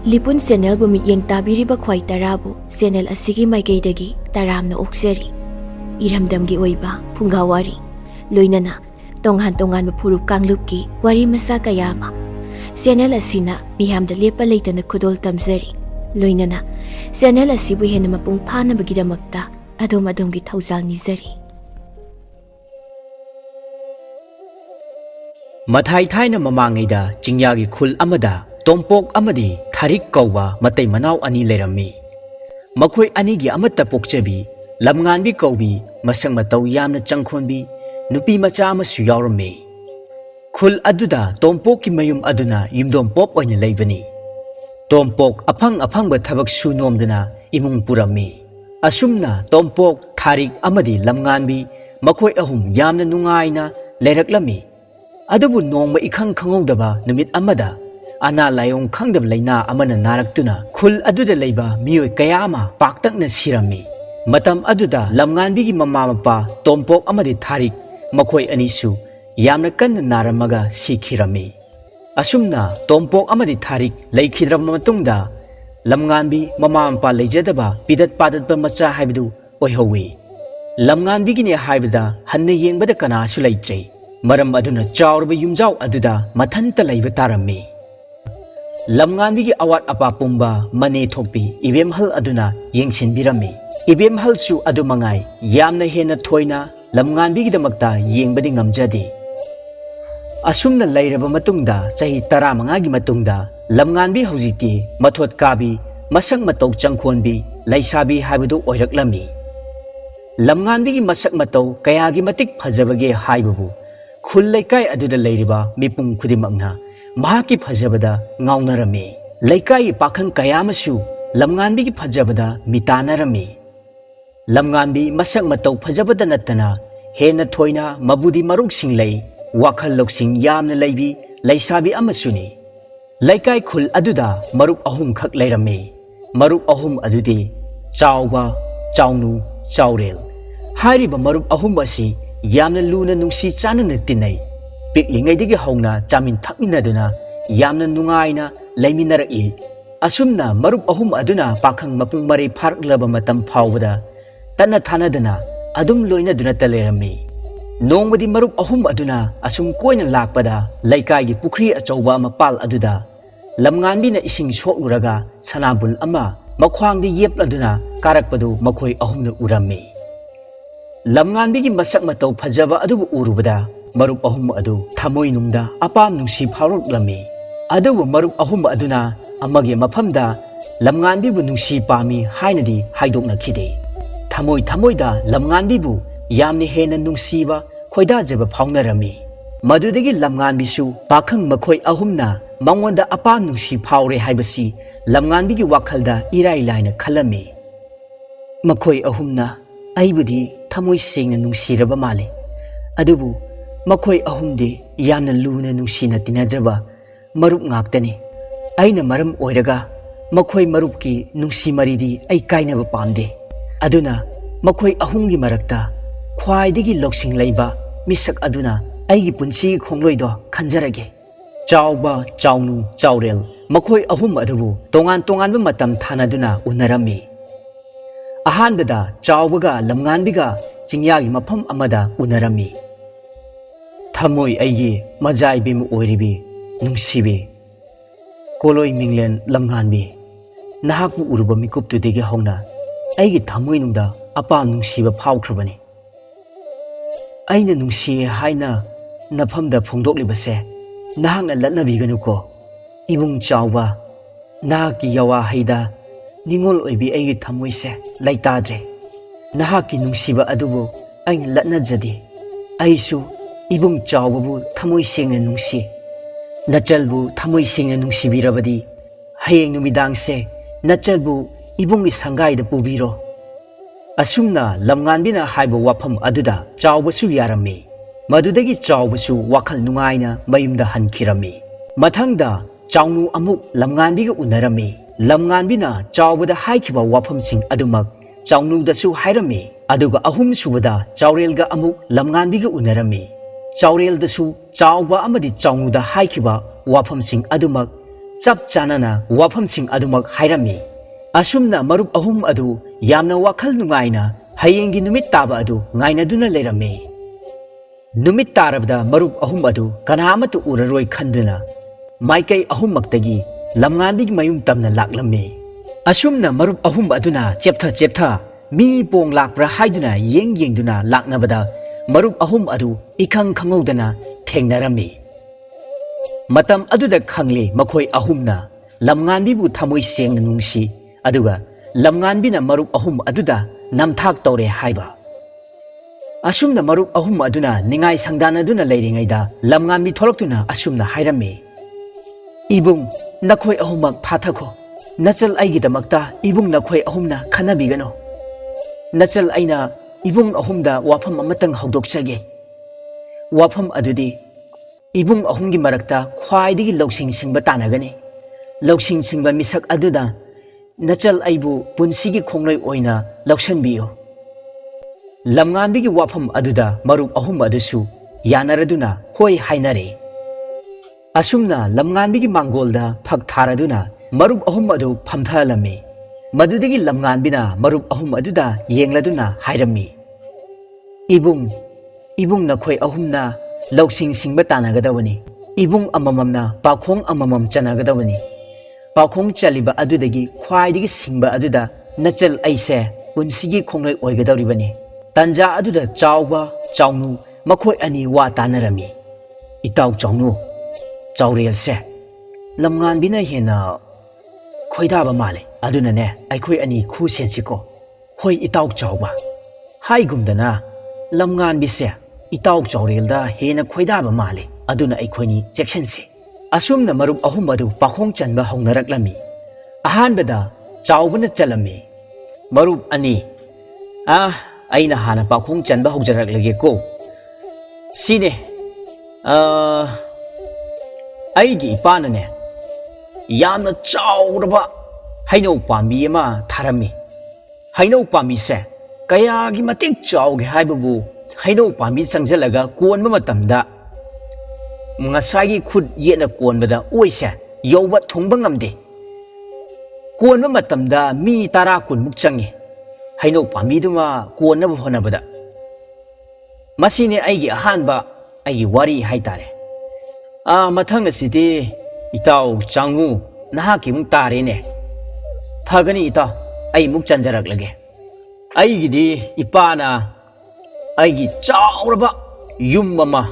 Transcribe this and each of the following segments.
Lipun channel bu mityeng tabiriba khwai tarabu channel asigi maikeidagi taramna okseri iramdamgi oiba phungawari loinana tonghan furup kanglupki wari masa kayama channel asina mihamda lepa leitana khudol tamjari loinana channel asibu hena mapung phana bagidamakta adom-adomgi thaujal nizari Mathai thaina mamangida chingyagi khul amada tompok amadi tharik kauwa matai manau ani lerami makhoi anigi amata pokchabi lamnganbi kaubi masang matau yamna changkhonbi nupi macha amasu yaurami khul aduda tompok ki mayum aduna yumdom pop oina leibani tompok aphang thabak su nomdana imung purami asumna tompok tharik amadi lamnganbi makhoi ahum yamna nungaina leiraklami adubu nongma ikhang khangowdaba numit amada ana layong khangdab laina amana naraktuna khul aduda leiba miyoi kaya ama paktakna sirami matam aduda lamnganbi gi mama mapa tompok amadi tharik makhoi anisu yamna kanna naramaga sikhirami asumna tompok amadi tharik leikhidram matungda lamnganbi mama mapa leijadaba pidat padatba macha haibidu oihowi lamnganbi gi ne haibida hanne yengbada kana su leichei maram aduna chawrba yumjaw aduda mathanta leiba tarami lamnganbi gi awat apa pumba mane thokpi ibem hal aduna yengsin birami ibem hal su adu mangai yamna hena thoina lamnganbi gi damakta yengbadi ngamjadi asumna leiraba matungda chahi 15 gi matungda lamnganbi hojiti mathot kabi masang matau changkhonbi laisabi haibudu oiraklami lamnganbi gi masak matau kayagi matik phajabage haibubu khul laikai aduda leiriba mipung khudimakna mahaki phajabada ngaunarami laikai pakhang kayamasu lamnganbi gi phajabada mitanarami lamnganbi masak matau phajabada natana hena thoina mabudi maruk singlei wakhal loksing yamna leibi laisabi amasuni laikai khul aduda maruk ahum khak leirami maruk ahum adudi chawba chawnu chawrel hariba maruk ahum asi yamna luna nungsi chanana tinai piklingaidagi hauna chamin thakminaduna yamna nungaina leiminaraki asumna marup ahum aduna pakhang mapung mari pharklaba matam phawbada tanna thanadana adum loina duna talerami nongmadi marup ahum aduna asum koina lakpada laikai gi pukhri achauba mapal aduda lamnganbi na ising sokluraga sanabul ama makhwangdi yepladuna karakpadu makhoi ahumna urami lamnganbi gi masak matau phajaba adubu urubada marup ahum adu thamoi nungda apam nungsi phauruklami adubu marup ahum aduna amage mafamda lamnganbi bu nungsi pami hainadi haidokna khide thamoi da lamnganbi bu yamni hena nungsiba khoida jaba phaunarami madudagi lamnganbi su pakhang makhoi ahumna mangonda apam nungsi phaure haibasi lamnganbi gi wakhalda irai laina khalami makhoi ahumna aibudi thamoi sengna nungsiraba male adubu makhoi ahumdi yamna luna nungsina tinajaba marup ngaktani aina maram oiraga makhoi marupki nungsi maridi ai kainaba pamde aduna makhoi ahumgi marakta khwaidigi loksing leiba misak aduna aigi punsi khongloido khanjarage chawba chawnu chawrel makhoi ahum adubu tongan matam thanaduna unarami ahanbada chawbaga lamnganbiga chingyagi mafam amada unarami thamoi aigi majaibi mu oiribi nungsibi koloi minglen lamnganbi nahakbu uruba mikuptudegi hauna aigi thamoi nungda apam nungsiba phawkhrabani aina nungsi haina nafamda phongdoklibase nahakna latnabiganuko ibung chawba nahaki yawa haida ningol oibi aigi thamoise laitadre nahaki nungsiba adubu aina latnajadi aisu ibung chawbabu thamoi sengna nungsi nachalbu thamoi sengna nungsibirabadi hayeng numidangse nachalbu ibung isangai da pubiro asumna lamnganbina haiba wafam aduda chawbasu yarami madudagi chawbasu wakhal nungaina mayumda hankhirami mathangda chawnu amuk lamnganbiga unarami lamnganbina chawbada haikhiba wafamsing adumak chawnudasu hairami aduga ahum subada chawrelga amuk lamnganbiga unarami chawrel dasu chawba amadi chawnuda haikhiba wafamsing adumak ꯆꯞ ꯆꯥꯅꯅ ꯋꯥꯐꯝꯁꯤꯡ ꯑꯗꯨꯃꯛ ꯍꯥꯏꯔꯝꯃꯤ꯫ ꯑꯁꯨꯝꯅ ꯃꯔꯨꯞ ꯑꯍꯨꯝ ꯑꯗꯨ ꯌꯥꯝꯅ ꯋꯥꯈꯜ ꯅꯨꯡꯉꯥꯏꯅ ꯍꯌꯦꯡꯒꯤ ꯅꯨꯃꯤꯠ ꯇꯥꯕ ꯑꯗꯨ ꯉꯥꯏꯅꯗꯨꯅ ꯂꯩꯔꯝꯃꯤ꯫ ꯅꯨꯃꯤꯠ ꯇꯥꯔꯕꯗ ꯃꯔꯨꯞ ꯑꯍꯨꯝ ꯑꯗꯨ ꯀꯅꯥ ꯑꯃꯠꯇ ꯎꯔꯔꯣꯏ ꯈꯟꯗꯨꯅ ꯃꯥꯏꯀꯩ ꯑꯍꯨꯝꯃꯛꯇꯒꯤ ꯂꯝꯉꯥꯟꯕꯤꯒꯤ ꯃꯌꯨꯝ ꯇꯝꯅ ꯂꯥꯛꯂꯝꯃꯤ꯫ ꯑꯁꯨꯝꯅ ꯃꯔꯨꯞ ꯑꯍꯨꯝ ꯑꯗꯨꯅ ꯆꯦꯞꯊ ꯃꯤ ꯄꯣꯡ ꯂꯥꯛꯄ꯭ꯔꯥ ꯍꯥꯏꯗꯨꯅ ꯌꯦꯡꯗꯨꯅ ꯂꯥꯛꯅꯕꯗ ꯃꯔꯨꯞ ꯑꯍꯨꯝ ꯑꯗꯨ ꯏꯈꯪ ꯈꯪꯍꯧꯗꯅ ꯊꯦꯡꯅꯔꯝꯃꯤ꯫ ꯃꯇꯝ ꯑꯗꯨꯗ ꯈꯪꯂꯤ ꯃꯈꯣꯏ ꯑꯍꯨꯝꯅ ꯂꯝꯉꯥꯟꯕꯤꯕꯨ ꯊꯃꯣꯏ ꯁꯦꯡꯅ ꯅꯨꯡꯁꯤ ꯑꯗꯨꯒ ꯂꯝꯉꯥꯟꯕꯤꯅ ꯃꯔꯨꯞ ꯑꯍꯨꯝ ꯑꯗꯨꯗ ꯅꯝꯊꯥꯛ ꯇꯧꯔꯦ ꯍꯥꯏꯕ꯫ ꯑꯁꯨꯝꯅ ꯃꯔꯨꯞ ꯑꯍꯨꯝ ꯑꯗꯨꯅ ꯅꯤꯡꯉꯥꯏ ꯁꯪꯗꯥꯅꯗꯨꯅ ꯂꯩꯔꯤꯉꯩꯗ ꯂꯝꯉꯥꯟꯕꯤ ꯊꯣꯛꯂꯛꯇꯨꯅ ꯑꯁꯨꯝꯅ ꯍꯥꯏꯔꯝꯃꯤ꯫ ꯏꯕꯨꯡ, ꯅꯈꯣꯏ ꯑꯍꯨꯝꯃꯛ ꯐꯥꯊꯈꯣ꯫ ꯅꯆꯜ ꯑꯩꯒꯤꯗꯃꯛꯇ ꯏꯕꯨꯡ ꯅꯈꯣꯏ ꯑꯍꯨꯝꯅ ꯈꯟꯅꯕꯤꯒꯅꯨ꯫ ꯅꯆꯜ ꯑꯩꯅ ꯏꯕꯨꯡ ꯑꯍꯨꯝꯗ ꯋꯥꯐꯝ ꯑꯃꯇꯪ ꯍꯧꯗꯣꯛꯆꯒꯦ꯫ ꯋꯥꯐꯝ ꯑꯗꯨꯗꯤ ꯏꯕꯨꯡ ꯑꯍꯨꯝꯒꯤ ꯃꯔꯛꯇ ꯈ꯭ꯋꯥꯏꯗꯒꯤ ꯂꯧꯁꯤꯡ ꯁꯤꯡꯕ ꯇꯥꯟꯅꯒꯅꯤ꯫ ꯂꯧꯁꯤꯡ ꯁꯤꯡꯕ ꯃꯤꯁꯛ ꯑꯗꯨꯅ ꯅꯆꯜ ꯑꯩꯕꯨ ꯄꯨꯟꯁꯤꯒꯤ ꯈꯣꯡꯂꯣꯏ ꯑꯣꯏꯅ ꯂꯧꯁꯤꯟꯕꯤꯌꯨ꯫ ꯂꯝꯉꯥꯟꯕꯤꯒꯤ ꯋꯥꯐꯝ ꯑꯗꯨꯗ ꯃꯔꯨꯞ ꯑꯍꯨꯝ ꯑꯗꯨꯁꯨ ꯌꯥꯅꯔꯗꯨꯅ ꯍꯣꯏ ꯍꯥꯏꯅꯔꯦ꯫ ꯑꯁꯨꯝꯅ ꯂꯝꯉꯥꯟꯕꯤꯒꯤ ꯃꯥꯡꯒꯣꯜꯗ ꯐꯛ ꯊꯥꯔꯗꯨꯅ ꯃꯔꯨꯞ ꯑꯍꯨꯝ ꯑꯗꯨ ꯐꯝꯊꯍꯜꯂꯝꯃꯤ꯫ ꯃꯗꯨꯗꯒꯤ ꯂꯝꯉꯥꯟꯕꯤꯅ ꯃꯔꯨꯞ ꯑꯍꯨꯝ ꯑꯗꯨꯗ ꯌꯦꯡꯂꯗꯨꯅ ꯍꯥꯏꯔꯝꯃꯤ꯫ ꯏꯕꯨꯡ ꯅꯈꯣꯏ ꯑꯍꯨꯝꯅ ꯂꯧꯁꯤꯡ ꯁꯤꯡꯕ ꯇꯥꯟꯅꯒꯗꯕꯅꯤ꯫ ꯏꯕꯨꯡ ꯑꯃꯃꯝꯅ ꯄꯥꯈꯣꯡ ꯑꯃꯃꯝ ꯆꯟꯅꯒꯗꯕꯅꯤ꯫ ꯄꯥꯈꯣꯡ ꯆꯜꯂꯤꯕ ꯑꯗꯨꯗꯒꯤ ꯈ꯭ꯋꯥꯏꯗꯒꯤ ꯁꯤꯡꯕ ꯑꯗꯨꯗ ꯅꯆꯜ ꯑꯩꯁꯦ ꯄꯨꯟꯁꯤꯒꯤ ꯈꯣꯡꯂꯣꯏ ꯑꯣꯏꯒꯗꯧꯔꯤꯕꯅꯤ꯫ ꯇꯟꯖꯥ ꯑꯗꯨꯗ ꯆꯥꯎꯕ ꯆꯥꯎꯅꯨ ꯃꯈꯣꯏ ꯑꯅꯤ ꯋꯥ ꯇꯥꯟꯅꯔꯝꯃꯤ꯫ ꯏꯇꯥꯎ ꯆꯥꯎꯅꯨ, ꯆꯥꯎꯔꯦꯜꯁꯦ ꯂꯝꯉꯥꯟꯕꯤꯅ ꯍꯦꯟꯅ ꯈꯣꯏꯗꯥꯕ ꯃꯥꯜꯂꯦ, ꯑꯗꯨꯅꯅꯦ ꯑꯩꯈꯣꯏ ꯑꯅꯤ ꯈꯨ ꯁꯦꯟꯁꯤꯀꯣ꯫ ꯍꯣꯏ ꯏꯇꯥꯎ ꯆꯥꯎꯕ, ꯍꯥꯏꯒꯨꯝꯗꯅ ꯂꯝꯉꯥꯟꯕꯤꯁꯦ ꯏꯇꯥꯎ ꯆꯥꯎꯔꯦꯜꯗ ꯍꯦꯟꯅ ꯈꯣꯏꯗꯥꯕ ꯃꯥꯜꯂꯦ, ꯑꯗꯨꯅ ꯑꯩꯈꯣꯏꯅꯤ ꯆꯦꯛꯁꯤꯟꯁꯦ꯫ ꯑꯁꯨꯝꯅ ꯃꯔꯨꯞ ꯑꯍꯨꯝ ꯑꯗꯨ ꯄꯥꯈꯣꯡ ꯆꯟꯕ ꯍꯧꯅꯔꯛꯂꯝꯃꯤ꯫ ꯑꯍꯥꯟꯕꯗ ꯆꯥꯎꯕꯅ ꯆꯜꯂꯝꯃꯤ꯫ ꯃꯔꯨꯞ ꯑꯅꯤ, ꯑꯩꯅ ꯍꯥꯟꯅ ꯄꯥꯈꯣꯡ ꯆꯟꯕ ꯍꯧꯖꯔꯛꯂꯒꯦꯀꯣ꯫ ꯁꯤꯅꯦ, ꯑꯩꯒꯤ ꯏꯄꯥꯅꯅꯦ ꯌꯥꯝꯅ ꯆꯥꯎꯔꯕ ꯍꯩꯅꯧ ꯄꯥꯝꯕꯤ ꯑꯃ ꯊꯥꯔꯝꯃꯤ꯫ ꯍꯩꯅꯧ ꯄꯥꯝꯕꯤꯁꯦ ꯀꯌꯥꯒꯤ ꯃꯇꯤꯛ ꯆꯥꯎꯒꯦ ꯍꯥꯏꯕꯕꯨ ꯍꯩꯅꯧ ꯄꯥꯝꯕꯤ ꯆꯪꯁꯤꯜꯂꯒ ꯀꯣꯟꯕ ꯃꯇꯝꯗ ꯉꯁꯥꯏꯒꯤ ꯈꯨꯠ ꯌꯦꯠꯅ ꯀꯣꯟꯕꯗ ꯑꯣꯏꯁꯦ ꯌꯧꯕ ꯊꯨꯡꯕ ꯉꯝꯗꯦ꯫ ꯀꯣꯟꯕ ꯃꯇꯝꯗ ꯃꯤ 10-20ꯃꯨꯛ ꯆꯪꯉꯤ ꯍꯩꯅꯧ ꯄꯥꯝꯕꯤꯗꯨꯃ ꯀꯣꯟꯅꯕ ꯍꯣꯠꯅꯕꯗ꯫ ꯃꯁꯤꯅꯦ ꯑꯩꯒꯤ ꯑꯍꯥꯟꯕ ꯋꯥꯔꯤ ꯍꯥꯏꯇꯥꯔꯦ꯫ ꯃꯊꯪ ꯑꯁꯤꯗꯤ ꯏꯇꯥꯎ ꯆꯥꯡꯉꯨ, ꯅꯍꯥꯛꯀꯤ ꯑꯃꯨꯛ ꯇꯥꯔꯦꯅꯦ꯫ ꯐꯒꯅꯤ ꯏꯇꯥꯎ, ꯑꯩ ꯑꯃꯨꯛ ꯆꯟꯖꯔꯛꯂꯒꯦ꯫ ꯑꯩꯒꯤꯗꯤ ꯏꯄꯥꯅ ꯑꯩꯒꯤ ꯆꯥꯎꯔꯕ ꯌꯨꯝ ꯑꯃ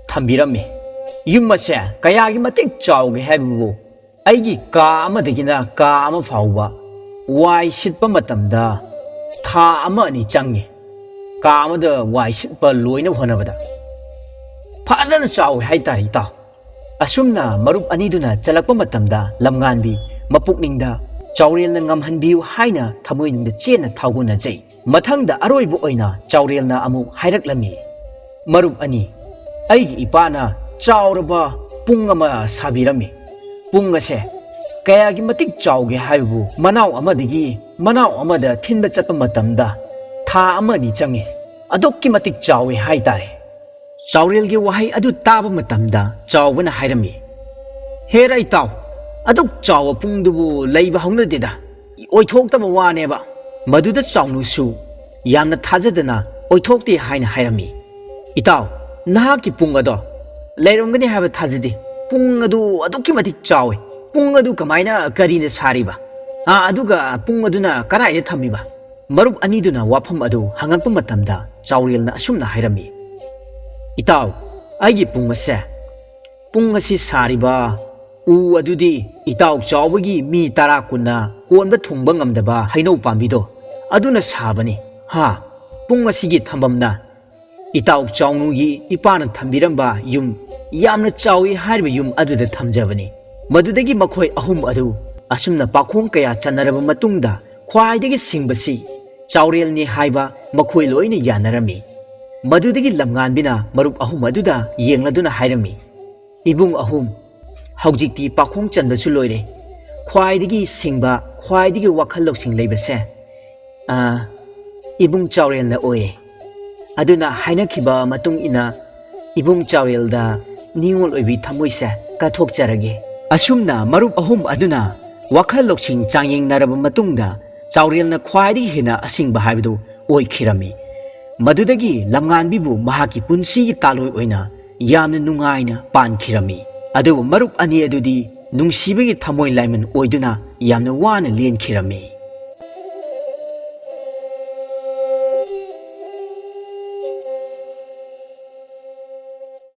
ꯊꯝꯕꯤꯔꯝꯃꯤ꯫ ꯌꯨꯝ ꯑꯁꯦ ꯀꯌꯥꯒꯤ ꯃꯇꯤꯛ ꯆꯥꯎꯒꯦ ꯍꯥꯏꯕꯕꯨ ꯑꯩꯒꯤ ꯀꯥ ꯑꯃꯗꯒꯤꯅ ꯀꯥ ꯑꯃ ꯐꯥꯎꯕ ꯋꯥꯏ ꯁꯤꯠꯄ ꯃꯇꯝꯗ ꯊꯥ 1-2 ꯆꯪꯉꯤ꯫ ꯀꯥ ꯑꯃꯗ ꯋꯥꯏ ꯁꯤꯠꯄ ꯂꯣꯏꯅꯕ ꯍꯣꯠꯅꯕꯗ ꯐꯖꯅ ꯆꯥꯎꯋꯦ ꯍꯥꯏꯇꯥꯔꯦ ꯏꯇꯥꯎ꯫ ꯑꯁꯨꯝꯅ ꯃꯔꯨꯞ ꯑꯅꯤꯗꯨꯅ ꯆꯠꯂꯛꯄ ꯃꯇꯝꯗ ꯂꯝꯉꯥꯟꯕꯤ ꯃꯄꯨꯛꯅꯤꯡꯗ ꯆꯥꯎꯔꯦꯜꯅ ꯉꯝꯍꯟꯕꯤꯌꯨ ꯍꯥꯏꯅ ꯊꯃꯣꯏꯅꯨꯡꯗ ꯆꯦꯠꯅ ꯊꯥꯎꯒꯨꯅꯖꯩ꯫ ꯃꯊꯪꯗ ꯑꯔꯣꯏꯕ ꯑꯣꯏꯅ ꯆꯥꯎꯔꯦꯜꯅ ꯑꯃꯨꯛ ꯍꯥꯏꯔꯛꯂꯝꯃꯤ꯫ ꯃꯔꯨꯞ ꯑꯅꯤ, ꯑꯩꯒꯤ ꯏꯄꯥꯅ ꯆꯥꯎꯔꯕ ꯄꯨꯡ ꯑꯃ ꯁꯥꯕꯤꯔꯝꯃꯤ꯫ ꯄꯨꯡ ꯑꯁꯦ ꯀꯌꯥꯒꯤ ꯃꯇꯤꯛ ꯆꯥꯎꯒꯦ ꯍꯥꯏꯕꯕꯨ ꯃꯅꯥꯎ ꯑꯃꯗꯒꯤ ꯃꯅꯥꯎ ꯑꯃꯗ ꯊꯤꯟꯕ ꯆꯠꯄ ꯃꯇꯝꯗ ꯊꯥ 1-2 ꯆꯪꯉꯤ꯫ ꯑꯗꯨꯛꯀꯤ ꯃꯇꯤꯛ ꯆꯥꯎꯋꯦ ꯍꯥꯏꯇꯥꯔꯦ꯫ ꯆꯥꯎꯔꯦꯜꯒꯤ ꯋꯥꯍꯩ ꯑꯗꯨ ꯇꯥꯕ ꯃꯇꯝꯗ ꯆꯥꯎꯕꯅ ꯍꯥꯏꯔꯝꯃꯤ꯫ ꯍꯦꯔꯥ ꯏꯇꯥꯎ, ꯑꯗꯨꯛ ꯆꯥꯎꯕ ꯄꯨꯡꯗꯨꯕꯨ ꯂꯩꯕ ꯍꯧꯅꯗꯦꯗ, ꯑꯣꯏꯊꯣꯛꯇꯕ ꯋꯥꯅꯦꯕ꯫ ꯃꯗꯨꯗ ꯆꯥꯎꯅꯨꯁꯨ ꯌꯥꯝꯅ ꯊꯥꯖꯗꯅ ꯑꯣꯏꯊꯣꯛꯇꯦ ꯍꯥꯏꯅ ꯍꯥꯏꯔꯝꯃꯤ꯫ ꯏꯇꯥꯎ, ꯅꯍꯥꯛꯀꯤ ꯄꯨꯡ ꯑꯗꯣ ꯂꯩꯔꯝꯒꯅꯤ ꯍꯥꯏꯕ ꯊꯥꯖꯗꯦ꯫ ꯄꯨꯡ ꯑꯗꯨ ꯑꯗꯨꯛꯀꯤ ꯃꯇꯤක් ꯆꯥꯎꯋꯤ꯫ ꯄꯨꯡ ꯑꯗꯨ ꯀꯃꯥꯏꯅ ꯀꯔꯤꯅ ꯁꯥꯔꯤꯕ? ꯑꯗꯨꯒ ꯄꯨꯡ ꯑꯗꯨꯅ ꯀꯗꯥꯏꯗ ꯊꯝꯃꯤꯕ? ꯃꯔꯨꯞ ꯑꯅꯤꯗꯨꯅ ꯋꯥꯐꯝ ꯑꯗꯨ ꯍꯪꯉꯛꯄ ꯃꯇꯝꯗ ꯆꯥꯎꯔꯦꯜꯅ ꯑꯁꯨꯝꯅ ꯍꯥꯏꯔꯝꯃꯤ꯫ ꯏꯇꯥꯎ, ꯑꯩꯒꯤ ꯄꯨꯡ ꯑꯁꯤ ꯁꯥꯔꯤꯕ ꯎ ꯑꯗꯨꯗꯤ ꯏꯇꯥꯎ ꯆꯥꯎꯕꯒꯤ ꯃꯤ 10-20ꯅ ꯀꯣꯟꯕ ꯊꯨꯡꯕ ꯉꯝꯗꯕ ꯍꯩꯅꯧ ꯄꯥꯝꯕꯤꯗꯣ ꯑꯗꯨꯅ ꯁꯥꯕꯅꯤ꯫ ꯄꯨꯡ ꯑꯁꯤꯒꯤ ꯊꯝꯐꯝꯅ ꯏꯇꯥꯎ ꯆꯥꯎꯅꯨꯒꯤ ꯏꯄꯥꯅ ꯊꯝꯕꯤꯔꯝꯕ ꯌꯨꯝ, ꯌꯥꯝꯅ ꯆꯥꯎꯏ ꯍꯥꯏꯔꯤꯕ ꯌꯨꯝ ꯑꯗꯨꯗ ꯊꯝꯖꯕꯅꯤ꯫ ꯃꯗꯨꯗꯒꯤ ꯃꯈꯣꯏ ꯑꯍꯨꯝ ꯑꯗꯨ ꯑꯁꯨꯝꯅ ꯄꯥꯈꯣꯡ ꯀꯌꯥ ꯆꯟꯅꯔꯕ ꯃꯇꯨꯡꯗ ꯈ꯭ꯋꯥꯏꯗꯒꯤ ꯁꯤꯡꯕꯁꯤ ꯆꯥꯎꯔꯦꯜꯅꯤ ꯍꯥꯏꯕ ꯃꯈꯣꯏ ꯂꯣꯏꯅ ꯌꯥꯅꯔꯝꯃꯤ꯫ ꯃꯗꯨꯗꯒꯤ ꯂꯝꯉꯥꯟꯕꯤꯅ ꯃꯔꯨꯞ ꯑꯍꯨꯝ ꯑꯗꯨꯗ ꯌꯦꯡꯂꯗꯨꯅ ꯍꯥꯏꯔꯝꯃꯤ꯫ ꯏꯕꯨꯡ ꯑꯍꯨꯝ, ꯍꯧꯖꯤꯛꯇꯤ ꯄꯥꯈꯣꯡ ꯆꯟꯕꯁꯨ ꯂꯣꯏꯔꯦ꯫ ꯈ꯭ꯋꯥꯏꯗꯒꯤ ꯁꯤꯡꯕ, ꯈ꯭ꯋꯥꯏꯗꯒꯤ ꯋꯥꯈꯜ ꯂꯧꯁꯤꯡ ꯂꯩꯕꯁꯦ ꯏꯕꯨꯡ ꯆꯥꯎꯔꯦꯜꯅ ꯑꯣꯏꯔꯦ꯫ ꯑꯗꯨꯅ ꯍꯥꯏꯅꯈꯤꯕ ꯃꯇꯨꯡ ꯏꯟꯅ ꯏꯕꯨꯡ ꯆꯥꯎꯔꯦꯜꯗ ꯅꯤꯉꯣꯜ ꯑꯣꯏꯕꯤ ꯊꯃꯣꯏꯁꯦ ꯀꯠꯊꯣꯛꯆꯔꯒꯦ꯫ ꯑꯁꯨꯝꯅ ꯃꯔꯨꯞ ꯑꯍꯨꯝ ꯑꯗꯨꯅ ꯋꯥꯈꯜ ꯂꯧꯁꯤꯡ ꯆꯥꯡꯌꯦꯡꯅꯔꯕ ꯃꯇꯨꯡꯗ ꯆꯥꯎꯔꯦꯜꯅ ꯈ꯭ꯋꯥꯏꯗꯒꯤ ꯍꯦꯟꯅ ꯑꯁꯤꯡꯕ ꯍꯥꯏꯕꯗꯨ ꯑꯣꯏꯈꯤꯔꯝꯃꯤ꯫ ꯃꯗꯨꯗꯒꯤ ꯂꯝꯉꯥꯟꯕꯤꯕꯨ ꯃꯍꯥꯛꯀꯤ ꯄꯨꯟꯁꯤꯒꯤ ꯇꯥꯂꯣꯏ ꯑꯣꯏꯅ ꯌꯥꯝꯅ ꯅꯨꯡꯉꯥꯏꯅ ꯄꯥꯟꯈꯤꯔꯝꯃꯤ꯫ ꯑꯗꯨꯕꯨ ꯃꯔꯨꯞ ꯑꯅꯤ ꯑꯗꯨꯗꯤ ꯅꯨꯡꯁꯤꯕꯒꯤ ꯊꯃꯣꯏ ꯂꯥꯏꯃꯟ ꯑꯣꯏꯗꯨꯅ ꯌꯥꯝꯅ ꯋꯥꯅ ꯂꯦꯟꯈꯤꯔꯝꯃꯤ꯫